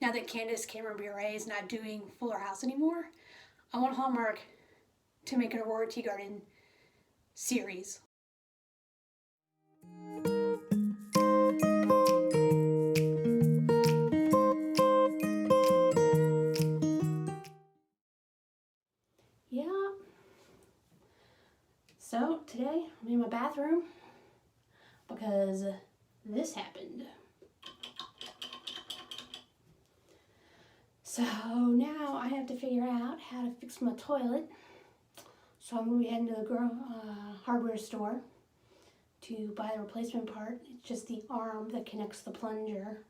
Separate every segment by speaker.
Speaker 1: now that Candace Cameron Bure is not doing Fuller House anymore, I want Hallmark to make an Aurora Teagarden series. Yeah. So today I'm in my bathroom because this happened. So now I have to figure out how to fix my toilet. So I'm going to be heading to the hardware store to buy the replacement part. It's just the arm that connects the plunger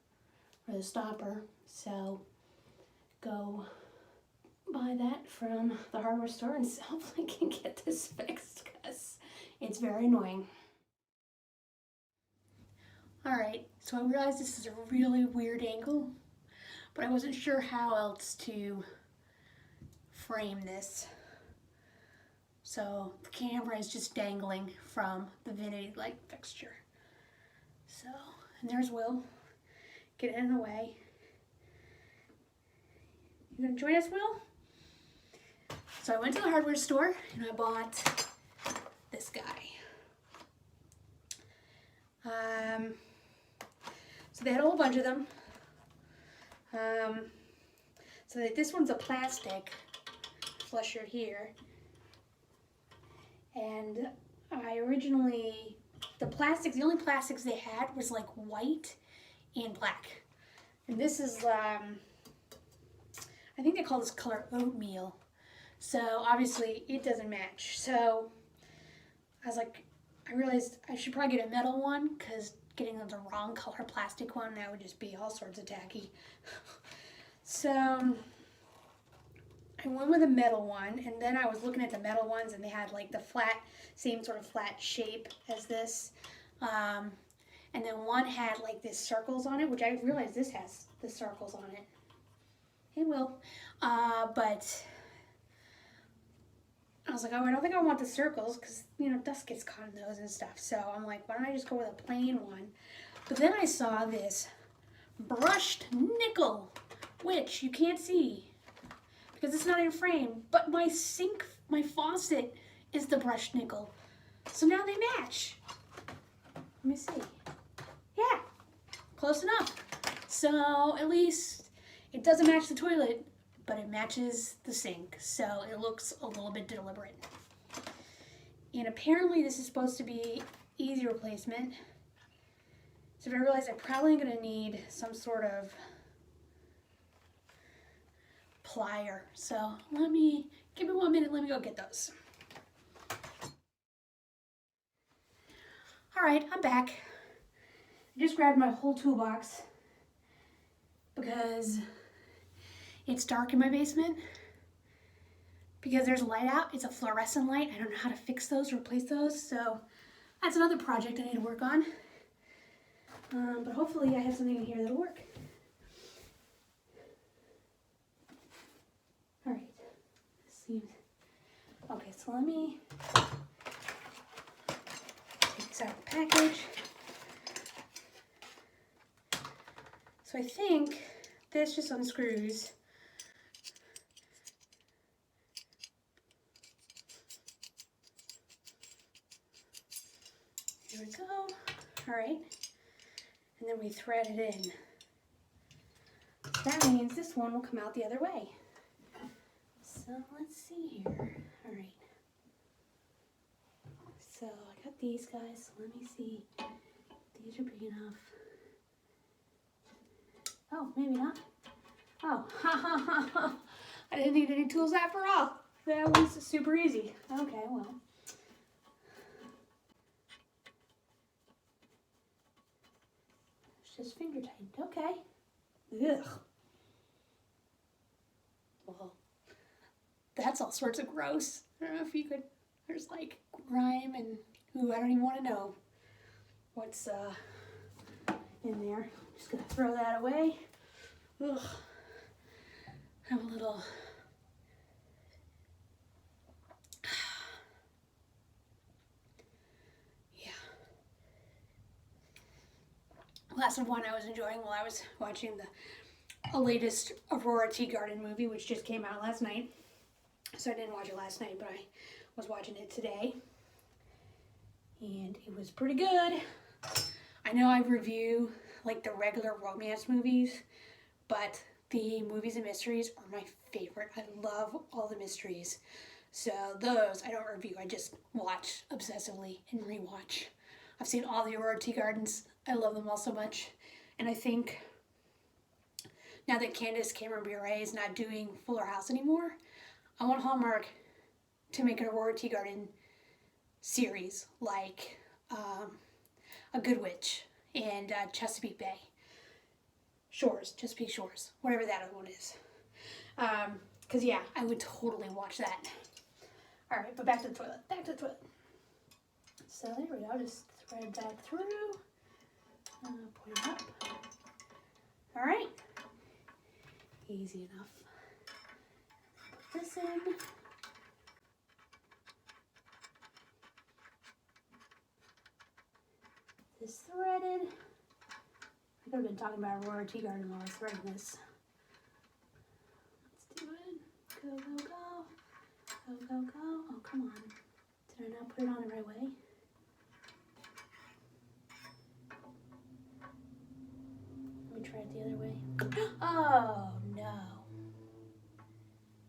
Speaker 1: or the stopper. So go buy that from the hardware store and hopefully I can get this fixed because it's very annoying. Alright, so I realized this is a really weird angle, but I wasn't sure how else to frame this. So the camera is just dangling from the vanity light fixture. So, and there's Will. Get in the way. You gonna join us, Will? So I went to the hardware store and I bought this guy. So they had a whole bunch of them. So this one's a plastic flusher here. And I originally, the only plastics they had was like white and black. And this is, I think they call this color oatmeal. So obviously it doesn't match. So I was like, I realized I should probably get a metal one because getting the wrong color plastic one, that would just be all sorts of tacky. So I went with a metal one, and then I was looking at the metal ones and they had like the flat, same sort of flat shape as this. And then one had like this circles on it, which I realized this has the circles on it. It will. But I was like, oh, I don't think I want the circles because, you know, dust gets caught in those and stuff. So I'm like, why don't I just go with a plain one? But then I saw this brushed nickel, which you can't see because it's not in frame, but my sink, my faucet is the brushed nickel. So now they match. Let me see. Yeah, close enough. So at least it doesn't match the toilet, but it matches the sink, so it looks a little bit deliberate. And apparently this is supposed to be easy replacement. So I realized I'm probably gonna need some sort of plier. So give me 1 minute, let me go get those. All right, I'm back. I just grabbed my whole toolbox because it's dark in my basement. Because there's a light out, it's a fluorescent light. I don't know how to fix those or replace those, so that's another project I need to work on. But hopefully I have something in here that'll work. All right, okay, so let me take this out of the package. So I think this just unscrews. Here we go. All right. And then we thread it in. That means this one will come out the other way. So let's see here. All right. So I got these guys. So let me see. These are big enough. Oh, maybe not. Oh, I didn't need any tools after all. That was super easy. Okay, well. It's just finger tightened. Okay. Ugh. Well, that's all sorts of gross. I don't know if you could, there's like grime and, ooh, I don't even want to know what's in there. I'm just gonna throw that away. Ugh. Have a little glass of wine I was enjoying while I was watching the a latest Aurora Teagarden movie, which just came out last night. So I didn't watch it last night, but I was watching it today. And it was pretty good. I know I review like the regular romance movies, but the movies and mysteries are my favorite. I love all the mysteries. So those I don't review, I just watch obsessively and rewatch. I've seen all the Aurora Teagardens. I love them all so much. And I think now that Candace Cameron Bure is not doing Fuller House anymore, I want Hallmark to make an Aurora Teagarden series like A Good Witch and Chesapeake Bay. Chesapeake Shores, whatever that other one is. Because yeah, I would totally watch that. Alright, but back to the toilet. So there we go, just thread that through. Point it up. Alright. Easy enough. Put this in. This threaded. I could have been talking about Aurora Teagarden while I was threading this. Let's do it. Go, go, go. Go, go, go. Oh, come on. Did I not put it on the right way? Let me try it the other way. Oh, no.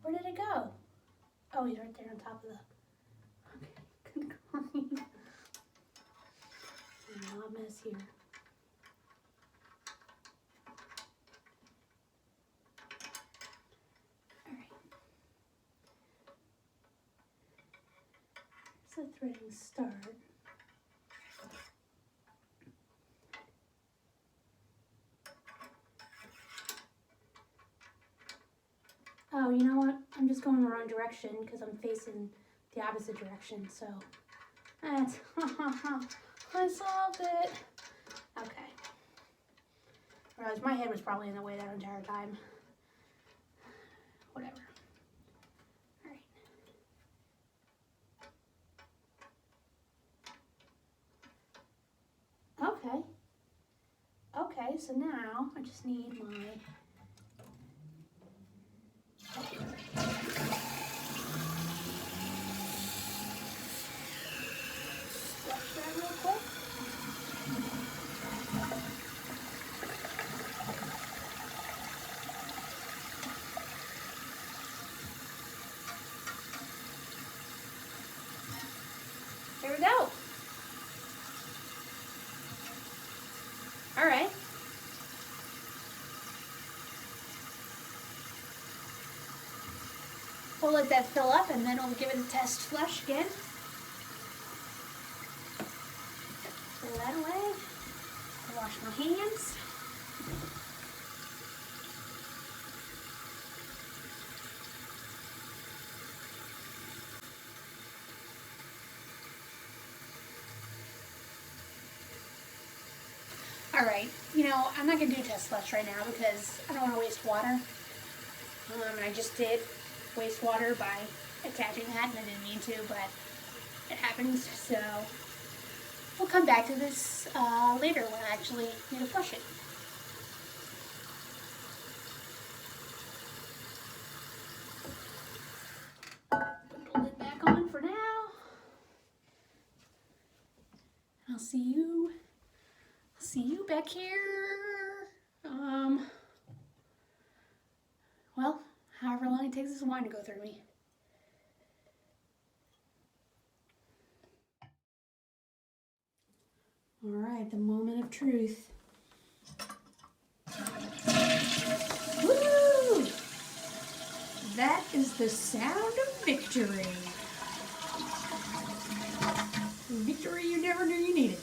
Speaker 1: Where did it go? Oh, he's right there on top of the... Okay, good grief. Not mess here. Alright. So threading start. Oh, you know what? I'm just going the wrong direction because I'm facing the opposite direction, so that's I solved it. Okay. I realized my head was probably in the way that entire time. Whatever. Alright. Okay. Okay, so now I just need my... Stretch that real quick. There we go. All right. We'll let that fill up and then we'll give it a test flush again. Throw that away. Wash my hands. All right, you know, I'm not gonna do test flush right now because I don't want to waste water. And I just did waste water by attaching that, and I didn't mean to, but it happens. So we'll come back to this later when I actually need to flush it. Put the lid back on for now. I'll see you back here. Well, however long it takes this wine to go through me. All right, the moment of truth. Woo! That is the sound of victory. Victory you never knew you needed.